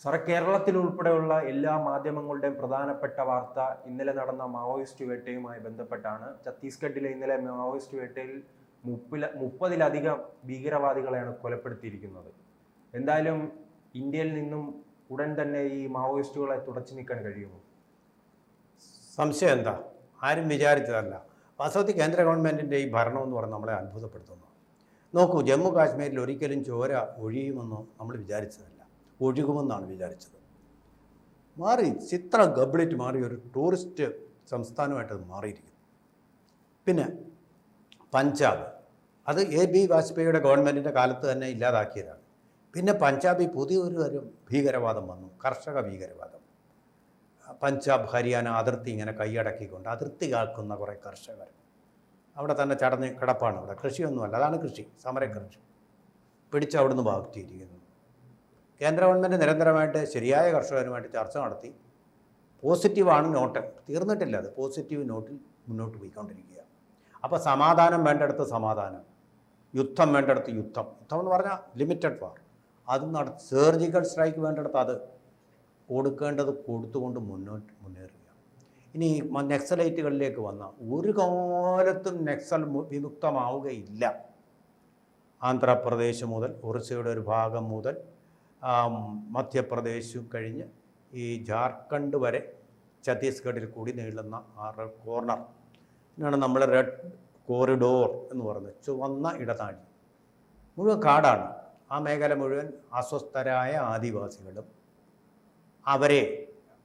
സാറേ, കേരളത്തിൽ ഉൾപ്പെടെയുള്ള എല്ലാ മാധ്യമങ്ങളുടെയും പ്രധാനപ്പെട്ട വാർത്ത ഇന്നലെ നടന്ന മാവോയിസ്റ്റ് വേട്ടയുമായി ബന്ധപ്പെട്ടാണ്. ഛത്തീസ്ഗഡിലെ ഇന്നലെ മാവോയിസ്റ്റ് വേട്ടയിൽ 30-ലധികം ഭീകരവാദികളെയാണ് കൊലപ്പെടുത്തിയിരിക്കുന്നത്. എന്തായാലും ഇന്ത്യയിൽ നിന്നും ഉടൻ തന്നെ ഈ മാവോയിസ്റ്റുകളെ തുടച്ചു നീക്കാൻ കഴിയുമോ? സംശയം എന്താ? ആരും വിചാരിച്ചതല്ല. വാസ്തവത്തിൽ കേന്ദ്ര ഗവൺമെൻറ്റിൻ്റെ ഈ ഭരണം എന്ന് പറഞ്ഞാൽ നമ്മളെ അത്ഭുതപ്പെടുത്തുന്നു. നോക്കൂ, ജമ്മു കാശ്മീരിൽ ഒരിക്കലും ചോര ഒഴിയുമെന്നോ നമ്മൾ വിചാരിച്ചതല്ല, ഒഴുകുമെന്നാണ് വിചാരിച്ചത്. മാറി, ചിത്ര ഗബ്ലിറ്റ് മാറി, ഒരു ടൂറിസ്റ്റ് സംസ്ഥാനമായിട്ട് അത് മാറിയിരിക്കുന്നു. പിന്നെ പഞ്ചാബ്, അത് AB വാജ്പേയിയുടെ ഗവൺമെൻറ്റിൻ്റെ കാലത്ത് തന്നെ ഇല്ലാതാക്കിയതാണ്. പിന്നെ പഞ്ചാബിൽ പുതിയൊരു തരം ഭീകരവാദം വന്നു, കർഷക ഭീകരവാദം. പഞ്ചാബ് ഹരിയാന അതിർത്തി ഇങ്ങനെ കൈയടക്കിക്കൊണ്ട് അതിർത്തി കാക്കുന്ന കുറേ കർഷകർ അവിടെ തന്നെ ചടഞ്ഞ് കിടപ്പാണ്. അവിടെ കൃഷിയൊന്നുമല്ല, അതാണ് കൃഷി, സമരകൃഷി പിടിച്ച് അവിടുന്ന് ഭാഗത്തിയിരിക്കുന്നു. കേന്ദ്ര ഗവൺമെൻറ് നിരന്തരമായിട്ട് ശരിയായ കർഷകരുമായിട്ട് ചർച്ച നടത്തി. പോസിറ്റീവാണ് നോട്ട്, തീർന്നിട്ടില്ല, അത് പോസിറ്റീവ് നോട്ടിൽ മുന്നോട്ട് പോയിക്കൊണ്ടിരിക്കുക. അപ്പോൾ സമാധാനം വേണ്ടിടത്ത് സമാധാനം, യുദ്ധം വേണ്ടിടത്ത് യുദ്ധം. യുദ്ധം എന്ന് പറഞ്ഞാൽ ലിമിറ്റഡ് വാർ, അത് സർജിക്കൽ സ്ട്രൈക്ക് വേണ്ടിടത്ത് അത് കൊടുക്കേണ്ടത് കൊടുത്തുകൊണ്ട് മുന്നേറുക. ഇനി നക്സലൈറ്റുകളിലേക്ക് വന്ന ഒരു കാലത്തും നക്സൽ വിമുക്തമാവുകയില്ല. ആന്ധ്രാപ്രദേശ് മുതൽ ഒറീസയുടെ ഒരു ഭാഗം മുതൽ മധ്യപ്രദേശും കഴിഞ്ഞ് ഈ ജാർഖണ്ഡ് വരെ ഛത്തീസ്ഗഡിൽ കൂടി നീളുന്ന ആ റെഡ് കോർണർ എന്നാണ് നമ്മൾ റെഡ് കോറിഡോർ എന്ന് പറയുന്നത്. ചുവന്ന ഇടനാഴി മുഴുവൻ കാടാണ്. ആ മേഖല മുഴുവൻ അസ്വസ്ഥരായ ആദിവാസികളും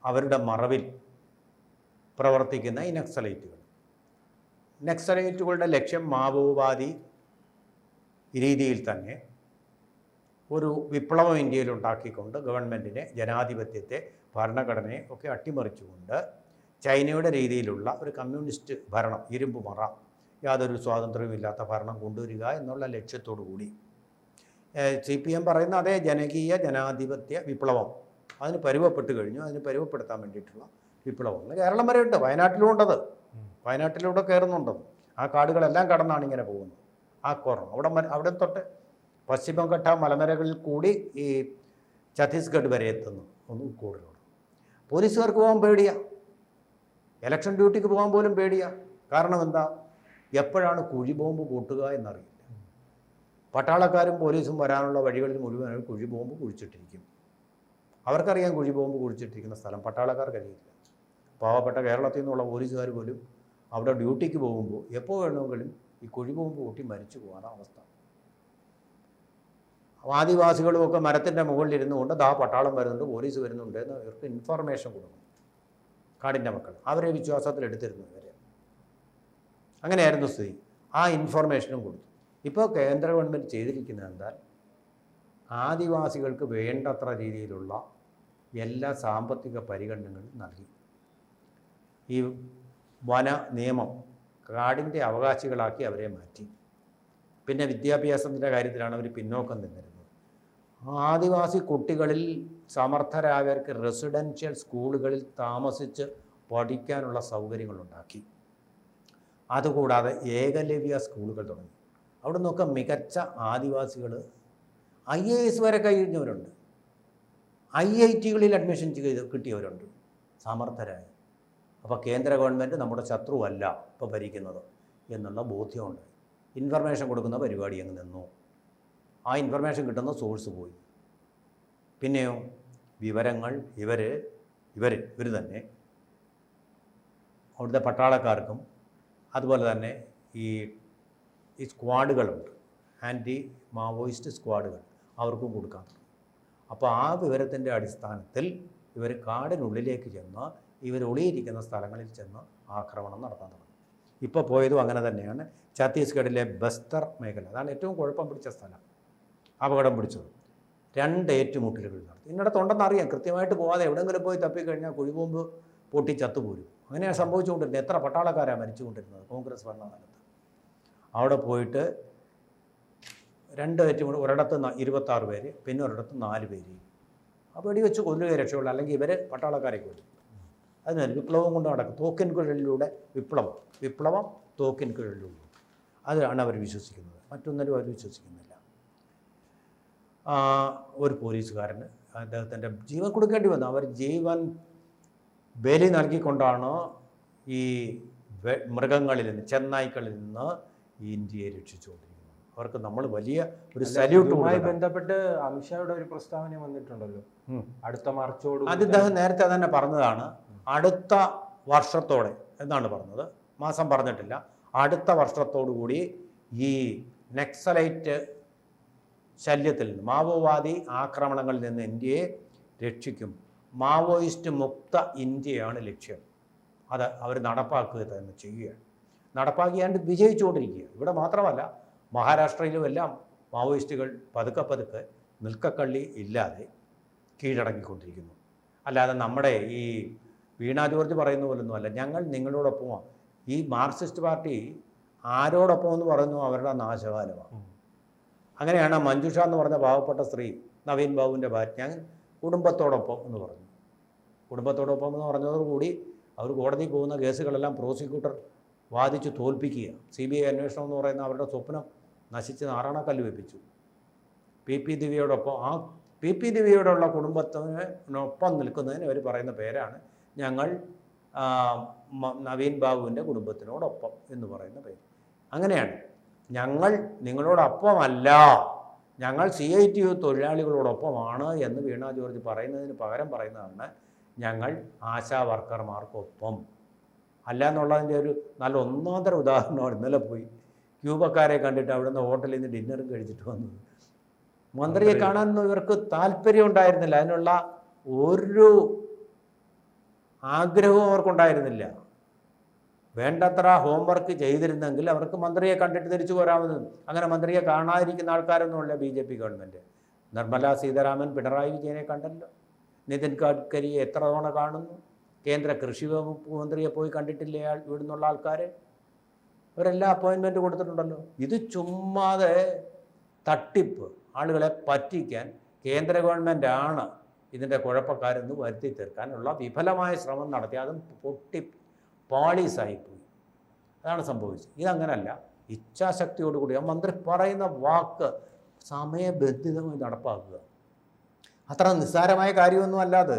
അവരുടെ മറവിൽ പ്രവർത്തിക്കുന്ന ഈ നക്സലൈറ്റുകളുടെ ലക്ഷ്യം മാവോവാദി രീതിയിൽ തന്നെ ഒരു വിപ്ലവം ഇന്ത്യയിൽ ഉണ്ടാക്കിക്കൊണ്ട് ഗവൺമെൻറ്റിനെ, ജനാധിപത്യത്തെ, ഭരണഘടനയെ ഒക്കെ അട്ടിമറിച്ചുകൊണ്ട് ചൈനയുടെ രീതിയിലുള്ള ഒരു കമ്മ്യൂണിസ്റ്റ് ഭരണം, ഇരുമ്പ് മറ, യാതൊരു സ്വാതന്ത്ര്യവുമില്ലാത്ത ഭരണം കൊണ്ടുവരിക എന്നുള്ള ലക്ഷ്യത്തോടു കൂടി CPM പറയുന്ന അതേ ജനകീയ ജനാധിപത്യ വിപ്ലവം അതിന് പരുവപ്പെട്ട് കഴിഞ്ഞു. അതിന് പരുവപ്പെടുത്താൻ വേണ്ടിയിട്ടുള്ള വിപ്ലവം കേരളം വരെ ഉണ്ട്, വയനാട്ടിലും ഉണ്ടത്, വയനാട്ടിലൂടെ കയറുന്നുണ്ടത്. ആ കാടുകളെല്ലാം കടന്നാണ് ഇങ്ങനെ പോകുന്നത്. ആ കോർണർ അവിടെ തൊട്ട് പശ്ചിമഘട്ട മലനിരകളിൽ കൂടി ഈ ഛത്തീസ്ഗഡ് വരെ എത്തുന്നു. ഒന്ന് കൂടുതലുണ്ട്. പോലീസുകാർക്ക് പോകാൻ പേടിയാണ്, ഇലക്ഷൻ ഡ്യൂട്ടിക്ക് പോകാൻ പോലും പേടിയാണ്. കാരണം എന്താ? എപ്പോഴാണ് കുഴിബോംബ് പൊട്ടുക എന്നറിയില്ല. പട്ടാളക്കാരും പോലീസും വരാനുള്ള വഴികളിൽ മുഴുവൻ കുഴിബോംബ് കുഴിച്ചിട്ടിരിക്കും. അവർക്കറിയാം കുഴിബോംബ് കുഴിച്ചിട്ടിരിക്കുന്ന സ്ഥലം, പട്ടാളക്കാർക്കറിയില്ല. പാവപ്പെട്ട കേരളത്തിൽ നിന്നുള്ള പോലീസുകാർ പോലും അവിടെ ഡ്യൂട്ടിക്ക് പോകുമ്പോൾ എപ്പോൾ വേണമെങ്കിലും ഈ കുഴിബോംബ് പൊട്ടി മരിച്ചു പോകാൻ അവസ്ഥ. ആദിവാസികളുമൊക്കെ മരത്തിൻ്റെ മുകളിലിരുന്നു കൊണ്ട് ദാ പട്ടാളം വരുന്നുണ്ട്, പോലീസ് വരുന്നുണ്ട് എന്ന് ഇവർക്ക് ഇൻഫർമേഷൻ കൊടുക്കും. കാടിൻ്റെ മക്കൾ അവരെ വിശ്വാസത്തിലെടുത്തിരുന്നു ഇവരെ. അങ്ങനെയായിരുന്നു സ്ഥിതി. ആ ഇൻഫർമേഷനും കൊടുത്തു. ഇപ്പോൾ കേന്ദ്ര ഗവൺമെൻറ് ചെയ്തിരിക്കുന്നത് എന്താൽ ആദിവാസികൾക്ക് വേണ്ടത്ര രീതിയിലുള്ള എല്ലാ സാമ്പത്തിക പരിഗണനകളും നൽകി. ഈ വന നിയമം കാടിൻ്റെ അവകാശികളാക്കി അവരെ മാറ്റി. പിന്നെ വിദ്യാഭ്യാസത്തിൻ്റെ കാര്യത്തിലാണ് അവർ പിന്നോക്കം നിന്നിരുന്നത്. ആദിവാസി കുട്ടികളിൽ സമർത്ഥരായവർക്ക് റെസിഡൻഷ്യൽ സ്കൂളുകളിൽ താമസിച്ച് പഠിക്കാനുള്ള സൗകര്യങ്ങളുണ്ടാക്കി. അതുകൂടാതെ ഏകലവ്യ സ്കൂളുകൾ തുടങ്ങി. അവിടെ നിന്നൊക്കെ മികച്ച ആദിവാസികൾ IAS വരെ കഴിഞ്ഞവരുണ്ട്, IITകളിൽ അഡ്മിഷൻ കിട്ടിയവരുണ്ട്, സമർത്ഥരായ. അപ്പോൾ കേന്ദ്ര ഗവൺമെൻറ് നമ്മുടെ ശത്രുവല്ല ഇപ്പോൾ ഭരിക്കുന്നത് എന്നുള്ള ബോധ്യമുണ്ട്. ഇൻഫർമേഷൻ കൊടുക്കുന്ന പരിപാടി അങ്ങ് നിന്നു. ആ ഇൻഫർമേഷൻ കിട്ടുന്ന സോഴ്സ് പോയി. പിന്നെയോ വിവരങ്ങൾ ഇവർ തന്നെ അവിടുത്തെ പട്ടാളക്കാർക്കും അതുപോലെ തന്നെ ഈ സ്ക്വാഡുകളുണ്ട്, ആൻറ്റി മാവോയിസ്റ്റ് സ്ക്വാഡുകൾ, അവർക്കും കൊടുക്കാൻ തുടങ്ങി. അപ്പോൾ ആ വിവരത്തിൻ്റെ അടിസ്ഥാനത്തിൽ ഇവർ കാടിനുള്ളിലേക്ക് ചെന്ന് ഇവർ ഒളിയിരിക്കുന്ന സ്ഥലങ്ങളിൽ ചെന്ന് ആക്രമണം നടത്താൻ തുടങ്ങി. ഇപ്പോൾ പോയതും അങ്ങനെ തന്നെയാണ്. ഛത്തീസ്ഗഡിലെ ബസ്തർ മേഖല, അതാണ് ഏറ്റവും കുഴപ്പം പിടിച്ച സ്ഥലം, അപകടം പിടിച്ചത്. 2 ഏറ്റുമുട്ടലുകൾ നടത്തി. ഇന്നിടത്തുണ്ടെന്ന് അറിയാം, കൃത്യമായിട്ട് പോകാതെ എവിടെയെങ്കിലും പോയി തപ്പിക്കഴിഞ്ഞാൽ കുഴിബോംബ് പൊട്ടി ചത്തുപോരും. അങ്ങനെയാണ് സംഭവിച്ചുകൊണ്ടിരുന്നത്. എത്ര പട്ടാളക്കാരാണ് മരിച്ചുകൊണ്ടിരുന്നത് കോൺഗ്രസ് ഭരണകാലത്ത്. അവിടെ പോയിട്ട് 2 ഏറ്റുമുട്ടൽ, ഒരിടത്ത് 26 പേര്, പിന്നെ ഒരിടത്ത് 4 പേര്. ആ വെടിവെച്ച് കൊല്ലുകയെ രക്ഷയുള്ളൂ, അല്ലെങ്കിൽ ഇവർ പട്ടാളക്കാരെ കൊല്ലും. അതിന് വിപ്ലവം കൊണ്ട് നടക്കും. തോക്കിൻ കുഴലിലൂടെ വിപ്ലവം തോക്കിൻ കുഴലിലൂടെ, അതാണ് അവർ വിശ്വസിക്കുന്നത്. മറ്റൊന്നിലും അവർ വിശ്വസിക്കുന്നില്ല. ഒരു പോലീസുകാരന് അദ്ദേഹത്തിൻ്റെ ജീവൻ കൊടുക്കേണ്ടി വന്നു. അവർ ജീവൻ ബലി നൽകിക്കൊണ്ടാണ് ഈ മൃഗങ്ങളിൽ നിന്ന്, ചെന്നായ്ക്കളിൽ നിന്ന് ഇന്ത്യയെ രക്ഷിച്ചുകൊണ്ടിരിക്കുന്നത്. അവർക്ക് നമ്മൾ വലിയ ഒരു സല്യൂട്ട്. ഇതുമായി ബന്ധപ്പെട്ട് അമിത്ഷായുടെ ഒരു പ്രസ്താവന വന്നിട്ടുണ്ടല്ലോ, അടുത്ത മാർച്ചോട്. അത് ഇദ്ദേഹം നേരത്തെ തന്നെ പറഞ്ഞതാണ്. അടുത്ത വർഷത്തോടെ എന്നാണ് പറഞ്ഞത്, മാസം പറഞ്ഞിട്ടില്ല. അടുത്ത വർഷത്തോടു കൂടി ഈ നക്സലൈറ്റ് ശല്യത്തിൽ നിന്ന്, മാവോവാദി ആക്രമണങ്ങളിൽ നിന്ന് ഇന്ത്യയെ രക്ഷിക്കും. മാവോയിസ്റ്റ് മുക്ത ഇന്ത്യയാണ് ലക്ഷ്യം. അത് അവർ നടപ്പാക്കുക തന്നെ ചെയ്യുകയാണ്. നടപ്പാക്കിയാണ്ട് വിജയിച്ചുകൊണ്ടിരിക്കുക. ഇവിടെ മാത്രമല്ല, മഹാരാഷ്ട്രയിലും എല്ലാം മാവോയിസ്റ്റുകൾ പതുക്കെ പതുക്കെ നിൽക്കക്കള്ളി ഇല്ലാതെ കീഴടങ്ങിക്കൊണ്ടിരിക്കുന്നു. അല്ലാതെ നമ്മുടെ ഈ വീണ ജോർജ് പറയുന്ന പോലൊന്നുമല്ല, ഞങ്ങൾ നിങ്ങളോടൊപ്പമാണ്. ഈ മാർക്സിസ്റ്റ് പാർട്ടി ആരോടൊപ്പം എന്ന് പറയുന്നു, അവരുടെ നാശകാലമാണ്. അങ്ങനെയാണ് മഞ്ജുഷ എന്ന് പറഞ്ഞ പാവപ്പെട്ട സ്ത്രീ, നവീൻ ബാബുവിൻ്റെ ഭാര്യ, ഞാൻ കുടുംബത്തോടൊപ്പം എന്ന് പറഞ്ഞു. കുടുംബത്തോടൊപ്പം എന്ന് പറഞ്ഞതോടുകൂടി അവർ കോടതിയിൽ പോകുന്ന കേസുകളെല്ലാം പ്രോസിക്യൂട്ടർ വാദിച്ച് തോൽപ്പിക്കുക. CBI അന്വേഷണം എന്ന് പറയുന്ന അവരുടെ സ്വപ്നം നശിച്ച് നാറാണക്കല്ല് വെപ്പിച്ചു. PP ദിവ്യയോടൊപ്പം, ആ PP ദിവ്യയോടുള്ള കുടുംബത്തിനൊപ്പം നിൽക്കുന്നതിന് അവർ പറയുന്ന പേരാണ് ഞങ്ങൾ നവീൻ ബാബുവിൻ്റെ കുടുംബത്തിനോടൊപ്പം എന്ന് പറയുന്ന പേര്. അങ്ങനെയാണ്, ഞങ്ങൾ നിങ്ങളോടൊപ്പമല്ല, ഞങ്ങൾ CITU തൊഴിലാളികളോടൊപ്പമാണ് എന്ന് വീണ ജോർജ് പറയുന്നതിന് പകരം പറയുന്നതാണ് ഞങ്ങൾ ആശാ വർക്കർമാർക്കൊപ്പം. അല്ല എന്നുള്ളതിൻ്റെ ഒരു നല്ല ഒന്നാന്തര ഉദാഹരണമാണ്. ഇന്നലെ പോയി ക്യൂബക്കാരെ കണ്ടിട്ട് അവിടുന്ന് ഹോട്ടലിൽ നിന്ന് ഡിന്നറും കഴിച്ചിട്ട് വന്നത്. മന്ത്രിയെ കാണാനൊന്നും ഇവർക്ക് താല്പര്യം ഉണ്ടായിരുന്നില്ല, അതിനുള്ള ഒരു ആഗ്രഹവും അവർക്കുണ്ടായിരുന്നില്ല. വേണ്ടത്ര ഹോംവർക്ക് ചെയ്തിരുന്നെങ്കിൽ അവർക്ക് മന്ത്രിയെ കണ്ടിട്ട് തിരിച്ചു പോരാമെന്ന്. അങ്ങനെ മന്ത്രിയെ കാണാതിരിക്കുന്ന ആൾക്കാരൊന്നുമല്ല BJP ഗവൺമെൻറ്. നിർമ്മല സീതാരാമൻ പിണറായി വിജയനെ കണ്ടല്ലോ, നിതിൻ ഗഡ്കരിയെ എത്ര തവണ കാണുന്നു, കേന്ദ്ര കൃഷി വകുപ്പ് മന്ത്രിയെ പോയി കണ്ടിട്ടില്ലേ ഇവിടുന്നുള്ള ആൾക്കാർ? അവരെല്ലാം അപ്പോയിൻമെൻറ്റ് കൊടുത്തിട്ടുണ്ടല്ലോ. ഇത് ചുമ്മാതെ തട്ടിപ്പ്, ആളുകളെ പറ്റിക്കാൻ കേന്ദ്ര ഗവൺമെൻറ്റാണ് ഇതിൻ്റെ കുഴപ്പക്കാരെന്ന് വരുത്തി തീർക്കാനുള്ള വിഫലമായ ശ്രമം നടത്തി. അതും പാളീസായിപ്പോയി. അതാണ് സംഭവിച്ചത്. ഇതങ്ങനല്ല, ഇച്ഛാശക്തിയോടുകൂടി ആ മന്ത്രി പറയുന്ന വാക്ക് സമയബന്ധിതമായി നടപ്പാക്കുക. അത്ര നിസ്സാരമായ കാര്യമൊന്നും അല്ലാതെ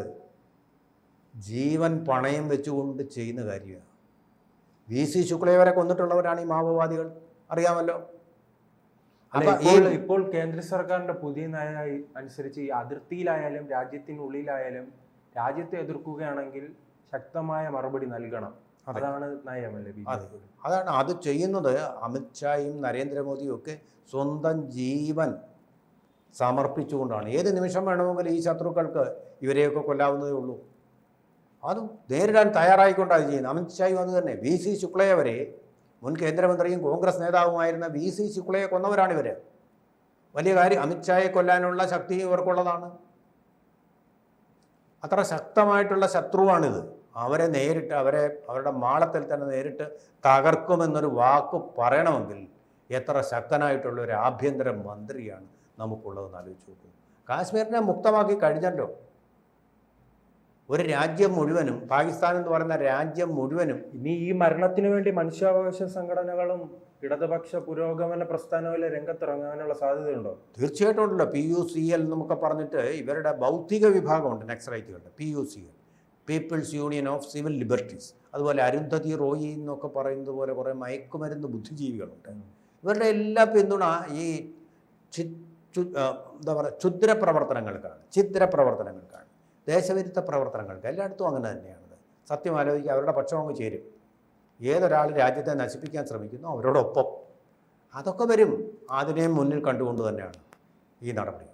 ജീവൻ പണയം വെച്ചുകൊണ്ട് ചെയ്യുന്ന കാര്യമാണ്. VC ശുക്ലയെ കൊന്നിട്ടുള്ളവരാണ് ഈ മാവോവാദികൾ, അറിയാമല്ലോ. ഇപ്പോൾ കേന്ദ്ര സർക്കാരിന്റെ പുതിയ നയം അനുസരിച്ച് ഈ അതിർത്തിയിലായാലും രാജ്യത്തിനുള്ളിലായാലും രാജ്യത്തെ എതിർക്കുകയാണെങ്കിൽ ശക്തമായ മറുപടി നൽകണം. അതാണ് നയമല്ലേ? അതാണ് അത് ചെയ്യുന്നത്. അമിത്ഷായും നരേന്ദ്രമോദിയും ഒക്കെ സ്വന്തം ജീവൻ സമർപ്പിച്ചുകൊണ്ടാണ്. ഏത് നിമിഷം വേണമെങ്കിലും ഈ ശത്രുക്കൾക്ക് ഇവരെയൊക്കെ കൊല്ലാവുന്നതേ ഉള്ളൂ. അതും നേരിടാൻ തയ്യാറായിക്കൊണ്ടാണ് ചെയ്യുന്നത്. അമിത്ഷായും അത് തന്നെ. VC ശുക്ലയെ വരെ, മുൻ കേന്ദ്രമന്ത്രിയും കോൺഗ്രസ് നേതാവുമായിരുന്ന VC ശുക്ലയെ കൊന്നവരാണ് ഇവർ. വലിയ കാര്യം, അമിത്ഷായെ കൊല്ലാനുള്ള ശക്തി ഇവർക്കുള്ളതാണ്. അത്ര ശക്തമായിട്ടുള്ള ശത്രുവാണിത്. അവരെ നേരിട്ട്, അവരുടെ മാളത്തിൽ തന്നെ നേരിട്ട് തകർക്കുമെന്നൊരു വാക്ക് പറയണമെങ്കിൽ എത്ര ശക്തനായിട്ടുള്ള ഒരു ആഭ്യന്തര മന്ത്രിയാണ് നമുക്കുള്ളതെന്ന് ആലോചിച്ച് നോക്കൂ. കാശ്മീരിനെ മുക്തമാക്കി കഴിഞ്ഞല്ലോ. ഒരു രാജ്യം മുഴുവനും, പാകിസ്ഥാൻ എന്ന് പറയുന്ന രാജ്യം മുഴുവനും. ഇനി ഈ മരണത്തിന് വേണ്ടി മനുഷ്യാവകാശ സംഘടനകളും ഇടതുപക്ഷ പുരോഗമന പ്രസ്ഥാനവും രംഗത്തിറങ്ങാനുള്ള സാധ്യതയുണ്ടോ? തീർച്ചയായിട്ടും ഉണ്ടല്ലോ. PUCL എന്നൊക്കെ പറഞ്ഞിട്ട് ഇവരുടെ ബൗദ്ധിക വിഭാഗമുണ്ട് നക്സലൈറ്റുകളുടെ. PUCL, people's union of civil liberties. അതുപോലെ അരുന്ധതി റോയി എന്നൊക്കെ പറയുന്നത് പോലെ കുറേ മയക്കുമരുന്ന് ബുദ്ധിജീവികളുണ്ട്. ഇവരുടെ എല്ലാ പിന്തുണ ഈ എന്താ പറയുക, ഛിദ്രപ്രവർത്തനങ്ങൾക്കാണ്, ദേശവിരുദ്ധ പ്രവർത്തനങ്ങൾക്ക്. എല്ലായിടത്തും അങ്ങനെ തന്നെയാണത്. സത്യം ആലോചിക്കുക, അവരുടെ പക്ഷം അങ്ങ് ചേരും. ഏതൊരാൾ രാജ്യത്തെ നശിപ്പിക്കാൻ ശ്രമിക്കുന്നു അവരോടൊപ്പം അതൊക്കെ വരും. അതിനെ മുന്നിൽ കണ്ടുകൊണ്ട് തന്നെയാണ് ഈ നടപടി.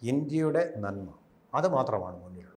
ഇന്ത്യയുടെ നന്മ അത് മാത്രമാണ് മുന്നിലുള്ളത്.